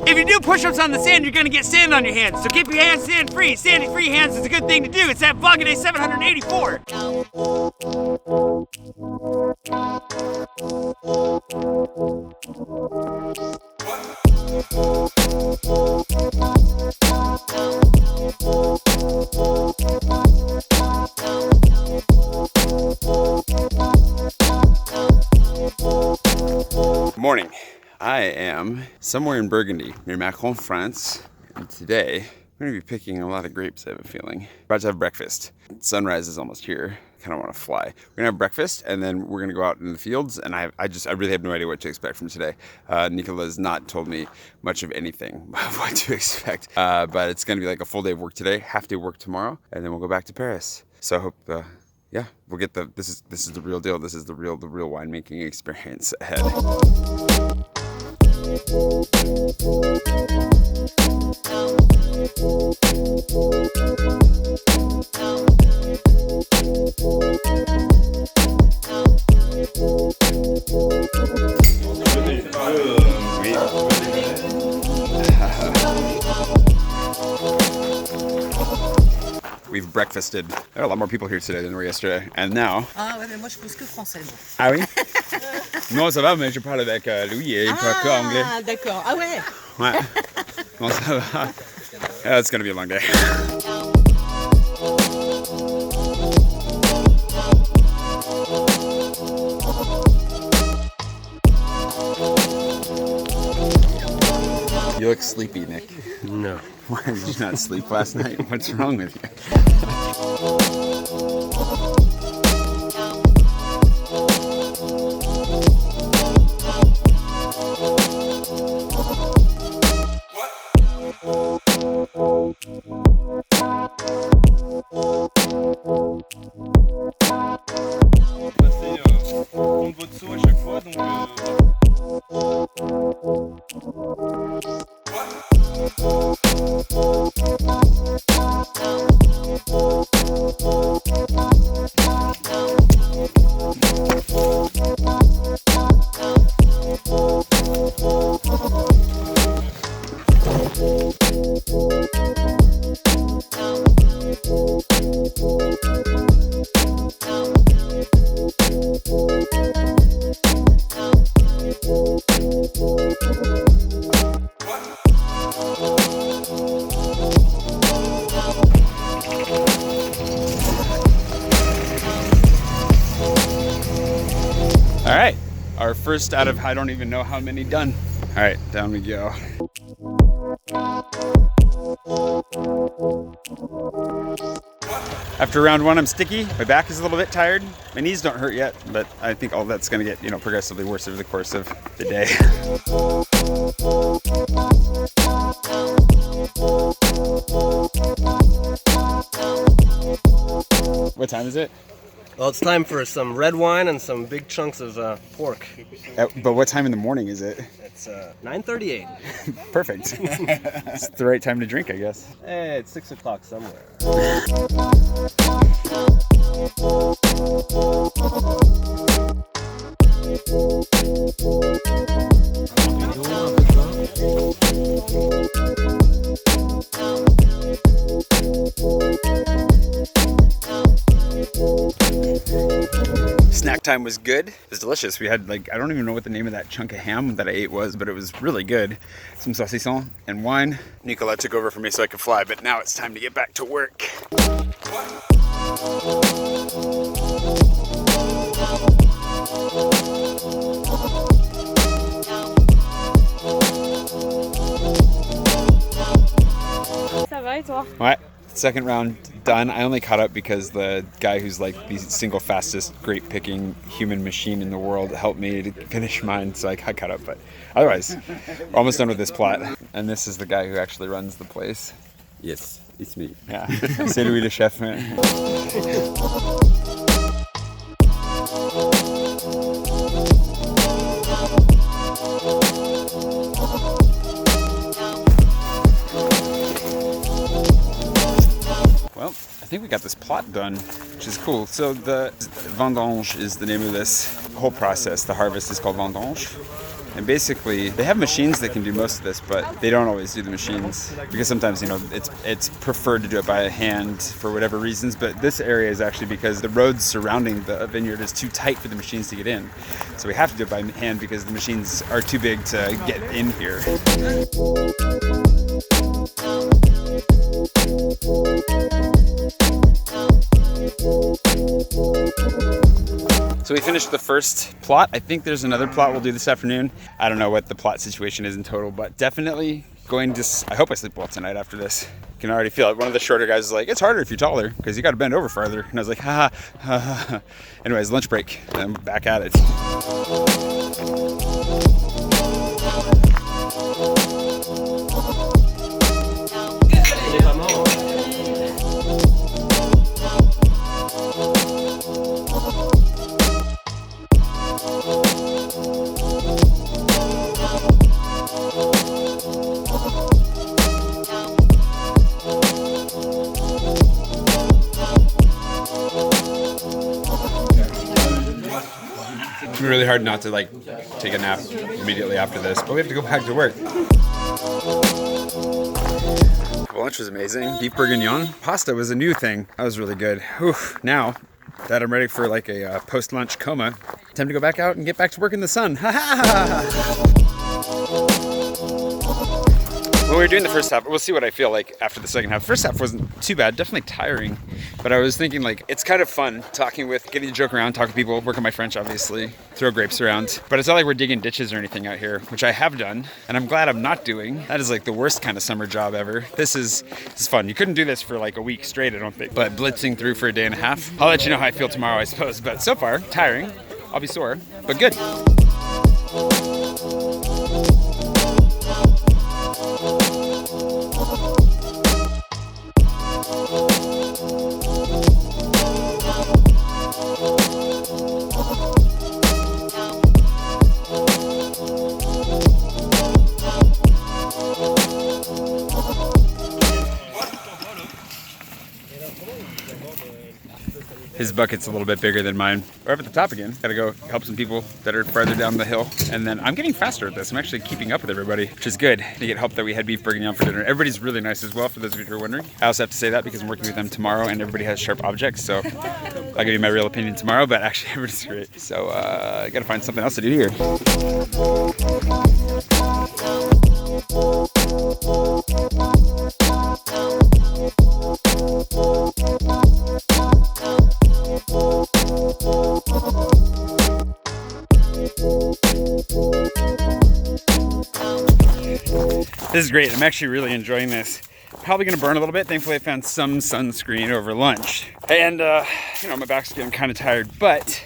If you do push-ups on the sand, you're gonna get sand on your hands. So keep your hands sand-free. Sandy-free hands is a good thing to do. It's that Burgundy 784. Morning. I am somewhere in Burgundy, near Macron, France, and today I'm going to be picking a lot of grapes, I have a feeling. About to have breakfast. Sunrise is almost here. I kind of want to fly. We're going to have breakfast, and then we're going to go out in the fields, and I really have no idea what to expect from today. Nicola has not told me much of anything of what to expect, but it's going to be like a full day of work today, half day work tomorrow, and then we'll go back to Paris. So I hope, yeah, we'll get this is the real deal. This is the real winemaking experience ahead. We've breakfasted. There are a lot more people here today than there were yesterday. And now... Ah ouais, mais moi je pose que français. Ah oui? Non, ça va, mais je parle avec Louis et il parle que anglais. Ah, d'accord. Ah ouais? Ouais. Non, ça va. Yeah, it's gonna be a long day. You look sleepy, Nick. No. Why did you not sleep last night? What's wrong with you? All right, our first out of I don't even know how many done. All right, down we go. After round one, I'm sticky. My back is a little bit tired. My knees don't hurt yet, but I think all that's gonna get, progressively worse over the course of the day. What time is it? Well, it's time for some red wine and some big chunks of pork. But what time in the morning is it? It's 9:38. Perfect. It's the right time to drink, I guess. Hey, it's 6 o'clock somewhere. Snack time was good. It was delicious. We had I don't even know what the name of that chunk of ham that I ate was, but it was really good. Some saucisson and wine. Nicola took over for me so I could fly, but now it's time to get back to work. Ça va et toi? Ouais. Second round done. I only caught up because the guy who's like the single fastest grape picking human machine in the world helped me to finish mine, so I caught up. But otherwise, we're almost done with this plot. And this is the guy who actually runs the place. Yes, it's me. Yeah, c'est lui le chef. Well, I think we got this plot done, which is cool. So the Vendange is the name of this whole process. The harvest is called Vendange. And basically, they have machines that can do most of this, but they don't always do the machines because sometimes, you know, it's preferred to do it by hand for whatever reasons. But this area is actually because the roads surrounding the vineyard is too tight for the machines to get in. So we have to do it by hand because the machines are too big to get in here. So we finished the first plot. I think there's another plot we'll do this afternoon. I don't know what the plot situation is in total, but definitely going to, I hope I sleep well tonight after this. You can already feel it. One of the shorter guys is like, it's harder if you're taller because you got to bend over farther. And I was like, ha ha, ha, ha. Anyways, lunch break, and I'm back at it. It's really hard not to like take a nap immediately after this, but we have to go back to work. Lunch was amazing. Beef bourguignon. Pasta was a new thing. That was really good. Whew. Now that I'm ready for like a post-lunch coma, time to go back out and get back to work in the sun. Ha ha! When we were doing the first half, we'll see what I feel like after the second half. First half wasn't too bad, definitely tiring, but I was thinking like, it's kind of fun talking with, getting to joke around, talk to people, work on my French obviously, throw grapes around. But it's not like we're digging ditches or anything out here, which I have done, and I'm glad I'm not doing. That is like the worst kind of summer job ever. This is fun. You couldn't do this for like a week straight, I don't think, but blitzing through for a day and a half. I'll let you know how I feel tomorrow, I suppose, but so far, tiring. I'll be sore, but good. His bucket's a little bit bigger than mine. We're up at the top again. Gotta go help some people that are farther down the hill. And then I'm getting faster at this. I'm actually keeping up with everybody, which is good. To get help that we had beef bourguignon for dinner. Everybody's really nice as well, for those of you who are wondering. I also have to say that because I'm working with them tomorrow and everybody has sharp objects. So I'll give you my real opinion tomorrow, but actually everybody's great. So I gotta find something else to do here. This is great. I'm actually really enjoying this. Probably gonna burn a little bit. Thankfully I found some sunscreen over lunch. And you know, my back's getting kind of tired, but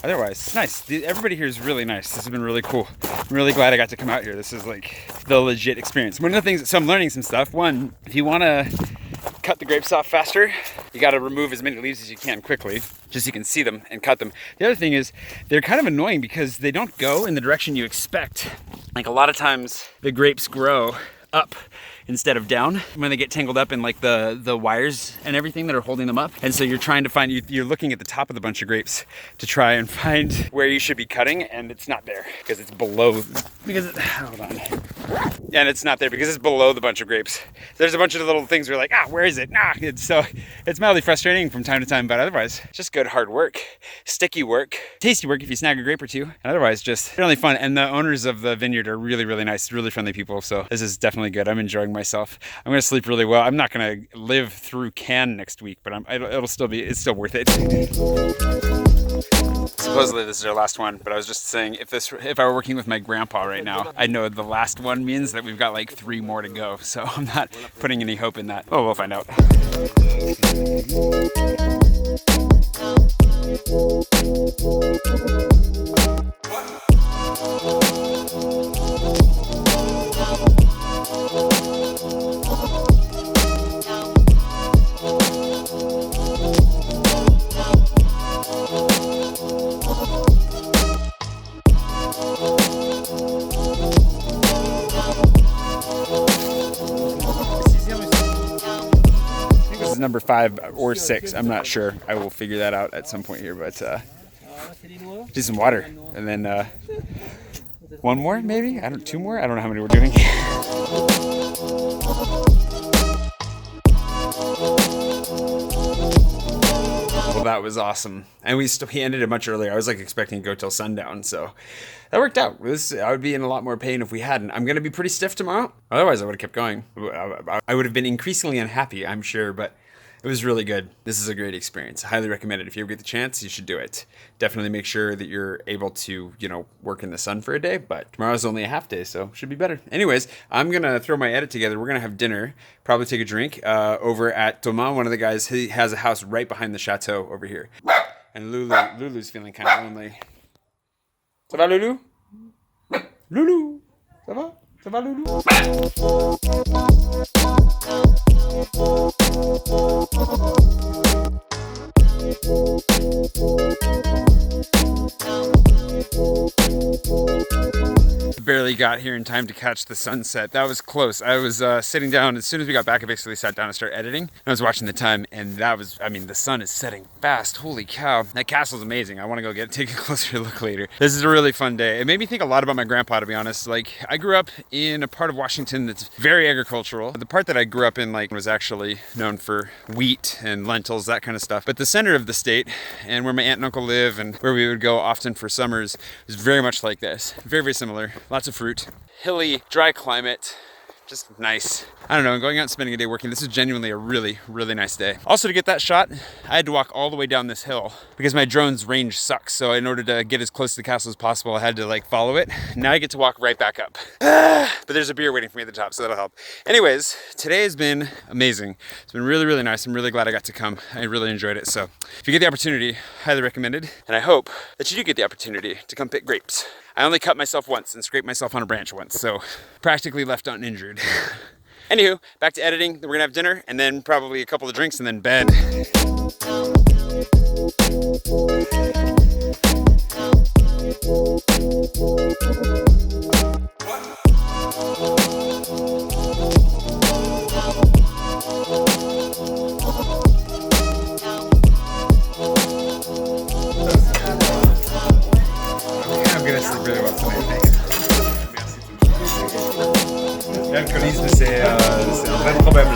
otherwise it's nice. Everybody here is really nice. This has been really cool. I'm really glad I got to come out here. This is like the legit experience. One of the things, so I'm learning some stuff. One, if you wanna cut the grapes off faster, you gotta remove as many leaves as you can quickly, just so you can see them and cut them. The other thing is, they're kind of annoying because they don't go in the direction you expect. Like a lot of times, the grapes grow up instead of down when they get tangled up in like the wires and everything that are holding them up. And so you're trying to find, you're looking at the top of the bunch of grapes to try and find where you should be cutting, and it's not there because it's below, hold on. And it's not there because it's below the bunch of grapes. There's a bunch of little things where you're like, where is it? So it's mildly frustrating from time to time, but otherwise, just good hard work, sticky work, tasty work if you snag a grape or two, and otherwise just really fun. And the owners of the vineyard are really, really nice, really friendly people. So this is definitely good. I'm enjoying myself. I'm gonna sleep really well. I'm not gonna live through Cannes next week, but it's still worth it. Supposedly this is our last one, but I was just saying, if I were working with my grandpa right now, I know the last one means that we've got like 3 more to go. So I'm not putting any hope in that. Oh, we'll find out. Number 5 or 6, I'm not sure. I will figure that out at some point here, but do some water and then One more, maybe? Two more? I don't know how many we're doing. Well, that was awesome. And he ended it much earlier. I was like expecting to go till sundown, so that worked out. I would be in a lot more pain if we hadn't. I'm going to be pretty stiff tomorrow. Otherwise, I would have kept going. I would have been increasingly unhappy, I'm sure, but it was really good. This is a great experience. I highly recommend it. If you ever get the chance, you should do it. Definitely make sure that you're able to, work in the sun for a day, but tomorrow's only a half day, so should be better. Anyways, I'm going to throw my edit together. We're going to have dinner, probably take a drink over at Thomas, one of the guys. He has a house right behind the chateau over here. And Lulu's feeling kind of lonely. Ça va, Lulu? Lulu, ça va? Ça va, Lulu? Barely got here in time to catch the sunset. That was close. I was sitting down as soon as we got back. I basically sat down and started editing. And I was watching the time, and the sun is setting fast. Holy cow. That castle's amazing. I want to go take a closer look later. This is a really fun day. It made me think a lot about my grandpa, to be honest. Like, I grew up in a part of Washington that's very agricultural. The part that I grew up in, was actually known for wheat and lentils, that kind of stuff. But the center of the state, and where my aunt and uncle live, and where we would go often for summers, was very much like this. Very, very similar. Lots of fruit, hilly, dry climate, just nice. I don't know, going out and spending a day working, this is genuinely a really, really nice day. Also, to get that shot, I had to walk all the way down this hill because my drone's range sucks. So in order to get as close to the castle as possible, I had to follow it. Now I get to walk right back up. But there's a beer waiting for me at the top, so that'll help. Anyways, today has been amazing. It's been really, really nice. I'm really glad I got to come. I really enjoyed it. So if you get the opportunity, highly recommended. And I hope that you do get the opportunity to come pick grapes. I only cut myself once and scraped myself on a branch once, so practically left uninjured. Anywho, back to editing. Then we're gonna have dinner and then probably a couple of drinks and then bed. L'alcoolisme, c'est un vrai problème